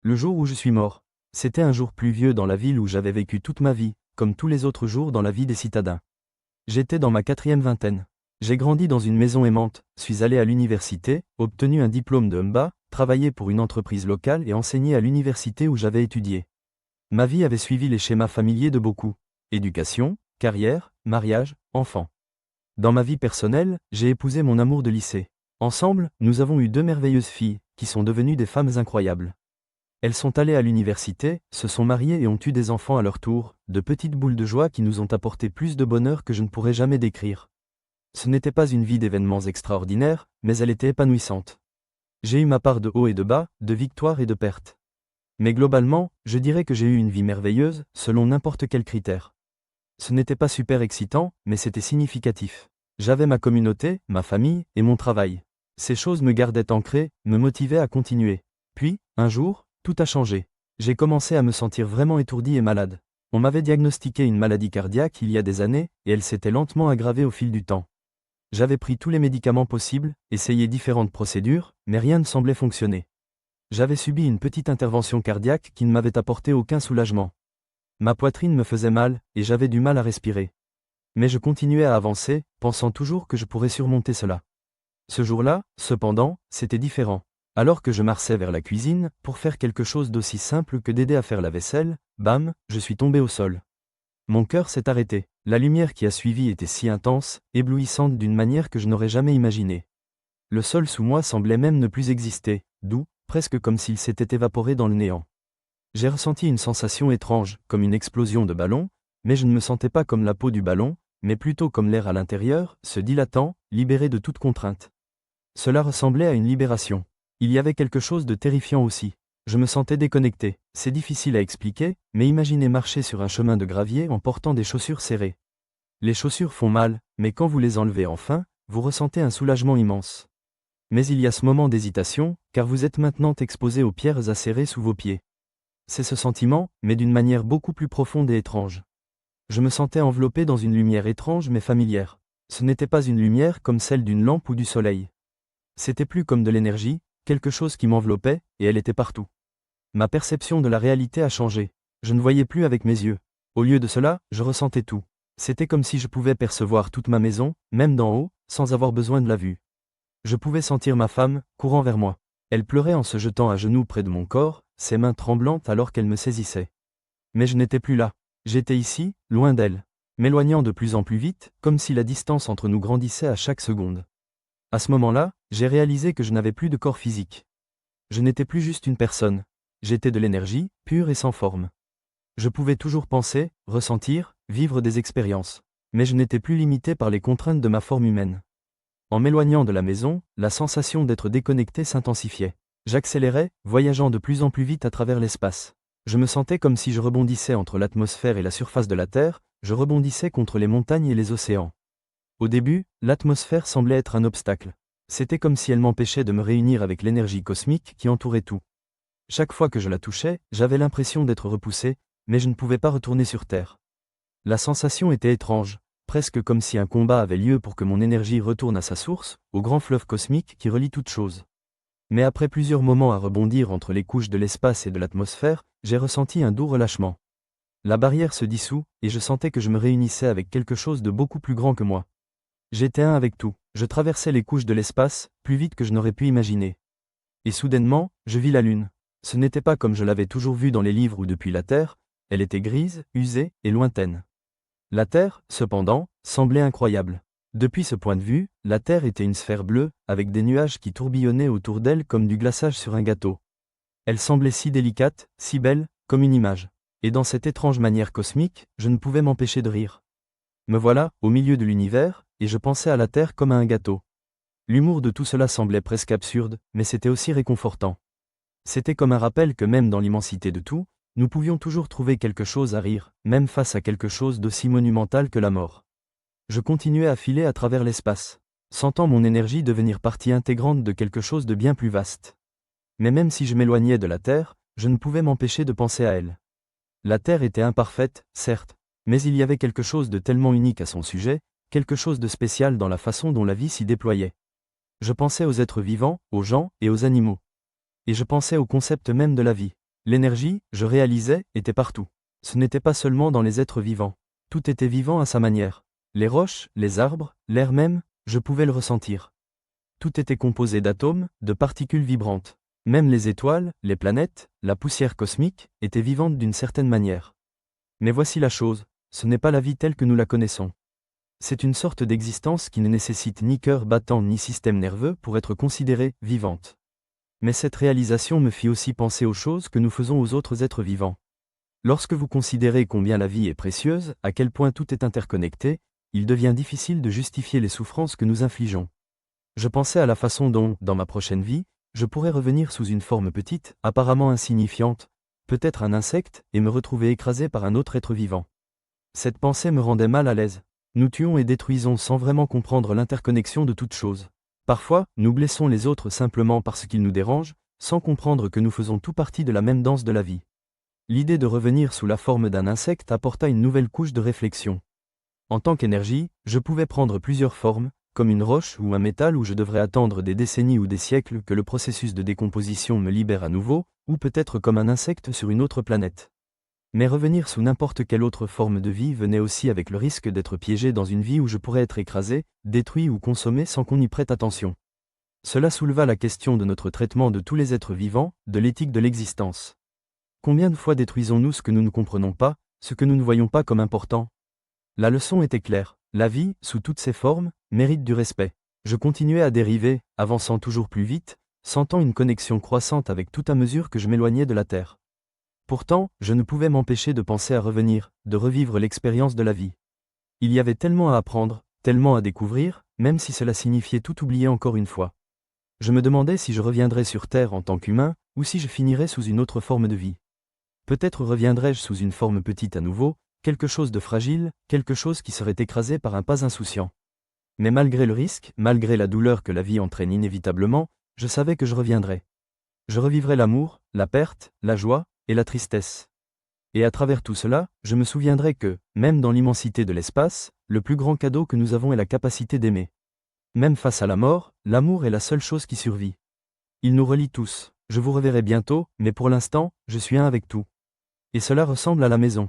Le jour où je suis mort. C'était un jour pluvieux dans la ville où j'avais vécu toute ma vie, comme tous les autres jours dans la vie des citadins. J'étais dans ma quatrième vingtaine. J'ai grandi dans une maison aimante, suis allé à l'université, obtenu un diplôme de MBA, travaillé pour une entreprise locale et enseigné à l'université où j'avais étudié. Ma vie avait suivi les schémas familiers de beaucoup. Éducation, carrière, mariage, enfants. Dans ma vie personnelle, j'ai épousé mon amour de lycée. Ensemble, nous avons eu deux merveilleuses filles, qui sont devenues des femmes incroyables. Elles sont allées à l'université, se sont mariées et ont eu des enfants à leur tour, de petites boules de joie qui nous ont apporté plus de bonheur que je ne pourrais jamais décrire. Ce n'était pas une vie d'événements extraordinaires, mais elle était épanouissante. J'ai eu ma part de hauts et de bas, de victoires et de pertes. Mais globalement, je dirais que j'ai eu une vie merveilleuse, selon n'importe quel critère. Ce n'était pas super excitant, mais c'était significatif. J'avais ma communauté, ma famille, et mon travail. Ces choses me gardaient ancré, me motivaient à continuer. Puis, un jour, tout a changé. J'ai commencé à me sentir vraiment étourdi et malade. On m'avait diagnostiqué une maladie cardiaque il y a des années, et elle s'était lentement aggravée au fil du temps. J'avais pris tous les médicaments possibles, essayé différentes procédures, mais rien ne semblait fonctionner. J'avais subi une petite intervention cardiaque qui ne m'avait apporté aucun soulagement. Ma poitrine me faisait mal, et j'avais du mal à respirer. Mais je continuais à avancer, pensant toujours que je pourrais surmonter cela. Ce jour-là, cependant, c'était différent. Alors que je marchais vers la cuisine, pour faire quelque chose d'aussi simple que d'aider à faire la vaisselle, bam, je suis tombé au sol. Mon cœur s'est arrêté. La lumière qui a suivi était si intense, éblouissante d'une manière que je n'aurais jamais imaginée. Le sol sous moi semblait même ne plus exister, doux, presque comme s'il s'était évaporé dans le néant. J'ai ressenti une sensation étrange, comme une explosion de ballon, mais je ne me sentais pas comme la peau du ballon, mais plutôt comme l'air à l'intérieur, se dilatant, libéré de toute contrainte. Cela ressemblait à une libération. Il y avait quelque chose de terrifiant aussi. Je me sentais déconnecté. C'est difficile à expliquer, mais imaginez marcher sur un chemin de gravier en portant des chaussures serrées. Les chaussures font mal, mais quand vous les enlevez enfin, vous ressentez un soulagement immense. Mais il y a ce moment d'hésitation, car vous êtes maintenant exposé aux pierres acérées sous vos pieds. C'est ce sentiment, mais d'une manière beaucoup plus profonde et étrange. Je me sentais enveloppé dans une lumière étrange mais familière. Ce n'était pas une lumière comme celle d'une lampe ou du soleil. C'était plus comme de l'énergie, quelque chose qui m'enveloppait, et elle était partout. Ma perception de la réalité a changé. Je ne voyais plus avec mes yeux. Au lieu de cela, je ressentais tout. C'était comme si je pouvais percevoir toute ma maison, même d'en haut, sans avoir besoin de la vue. Je pouvais sentir ma femme, courant vers moi. Elle pleurait en se jetant à genoux près de mon corps, ses mains tremblantes alors qu'elle me saisissait. Mais je n'étais plus là. J'étais ici, loin d'elle. M'éloignant de plus en plus vite, comme si la distance entre nous grandissait à chaque seconde. À ce moment-là, j'ai réalisé que je n'avais plus de corps physique. Je n'étais plus juste une personne. J'étais de l'énergie, pure et sans forme. Je pouvais toujours penser, ressentir, vivre des expériences. Mais je n'étais plus limité par les contraintes de ma forme humaine. En m'éloignant de la maison, la sensation d'être déconnecté s'intensifiait. J'accélérais, voyageant de plus en plus vite à travers l'espace. Je me sentais comme si je rebondissais entre l'atmosphère et la surface de la Terre, je rebondissais contre les montagnes et les océans. Au début, l'atmosphère semblait être un obstacle. C'était comme si elle m'empêchait de me réunir avec l'énergie cosmique qui entourait tout. Chaque fois que je la touchais, j'avais l'impression d'être repoussé, mais je ne pouvais pas retourner sur Terre. La sensation était étrange, presque comme si un combat avait lieu pour que mon énergie retourne à sa source, au grand fleuve cosmique qui relie toutes choses. Mais après plusieurs moments à rebondir entre les couches de l'espace et de l'atmosphère, j'ai ressenti un doux relâchement. La barrière se dissout, et je sentais que je me réunissais avec quelque chose de beaucoup plus grand que moi. J'étais un avec tout, je traversais les couches de l'espace, plus vite que je n'aurais pu imaginer. Et soudainement, je vis la Lune. Ce n'était pas comme je l'avais toujours vue dans les livres ou depuis la Terre, elle était grise, usée, et lointaine. La Terre, cependant, semblait incroyable. Depuis ce point de vue, la Terre était une sphère bleue, avec des nuages qui tourbillonnaient autour d'elle comme du glaçage sur un gâteau. Elle semblait si délicate, si belle, comme une image. Et dans cette étrange manière cosmique, je ne pouvais m'empêcher de rire. Me voilà, au milieu de l'univers, et je pensais à la Terre comme à un gâteau. L'humour de tout cela semblait presque absurde, mais c'était aussi réconfortant. C'était comme un rappel que même dans l'immensité de tout, nous pouvions toujours trouver quelque chose à rire, même face à quelque chose d'aussi monumental que la mort. Je continuais à filer à travers l'espace, sentant mon énergie devenir partie intégrante de quelque chose de bien plus vaste. Mais même si je m'éloignais de la Terre, je ne pouvais m'empêcher de penser à elle. La Terre était imparfaite, certes, mais il y avait quelque chose de tellement unique à son sujet, quelque chose de spécial dans la façon dont la vie s'y déployait. Je pensais aux êtres vivants, aux gens et aux animaux. Et je pensais au concept même de la vie. L'énergie, je réalisais, était partout. Ce n'était pas seulement dans les êtres vivants. Tout était vivant à sa manière. Les roches, les arbres, l'air même, je pouvais le ressentir. Tout était composé d'atomes, de particules vibrantes. Même les étoiles, les planètes, la poussière cosmique, étaient vivantes d'une certaine manière. Mais voici la chose, ce n'est pas la vie telle que nous la connaissons. C'est une sorte d'existence qui ne nécessite ni cœur battant ni système nerveux pour être considérée vivante. Mais cette réalisation me fit aussi penser aux choses que nous faisons aux autres êtres vivants. Lorsque vous considérez combien la vie est précieuse, à quel point tout est interconnecté, il devient difficile de justifier les souffrances que nous infligeons. Je pensais à la façon dont, dans ma prochaine vie, je pourrais revenir sous une forme petite, apparemment insignifiante, peut-être un insecte, et me retrouver écrasé par un autre être vivant. Cette pensée me rendait mal à l'aise. Nous tuons et détruisons sans vraiment comprendre l'interconnexion de toutes choses. Parfois, nous blessons les autres simplement parce qu'ils nous dérangent, sans comprendre que nous faisons tout partie de la même danse de la vie. L'idée de revenir sous la forme d'un insecte apporta une nouvelle couche de réflexion. En tant qu'énergie, je pouvais prendre plusieurs formes, comme une roche ou un métal où je devrais attendre des décennies ou des siècles que le processus de décomposition me libère à nouveau, ou peut-être comme un insecte sur une autre planète. Mais revenir sous n'importe quelle autre forme de vie venait aussi avec le risque d'être piégé dans une vie où je pourrais être écrasé, détruit ou consommé sans qu'on y prête attention. Cela souleva la question de notre traitement de tous les êtres vivants, de l'éthique de l'existence. Combien de fois détruisons-nous ce que nous ne comprenons pas, ce que nous ne voyons pas comme important ? La leçon était claire, la vie, sous toutes ses formes, mérite du respect. Je continuais à dériver, avançant toujours plus vite, sentant une connexion croissante avec tout à mesure que je m'éloignais de la Terre. Pourtant, je ne pouvais m'empêcher de penser à revenir, de revivre l'expérience de la vie. Il y avait tellement à apprendre, tellement à découvrir, même si cela signifiait tout oublier encore une fois. Je me demandais si je reviendrais sur Terre en tant qu'humain, ou si je finirais sous une autre forme de vie. Peut-être reviendrais-je sous une forme petite à nouveau, quelque chose de fragile, quelque chose qui serait écrasé par un pas insouciant. Mais malgré le risque, malgré la douleur que la vie entraîne inévitablement, je savais que je reviendrais. Je revivrais l'amour, la perte, la joie, et la tristesse. Et à travers tout cela, je me souviendrai que, même dans l'immensité de l'espace, le plus grand cadeau que nous avons est la capacité d'aimer. Même face à la mort, l'amour est la seule chose qui survit. Il nous relie tous. Je vous reverrai bientôt, mais pour l'instant, je suis un avec tout. Et cela ressemble à la maison.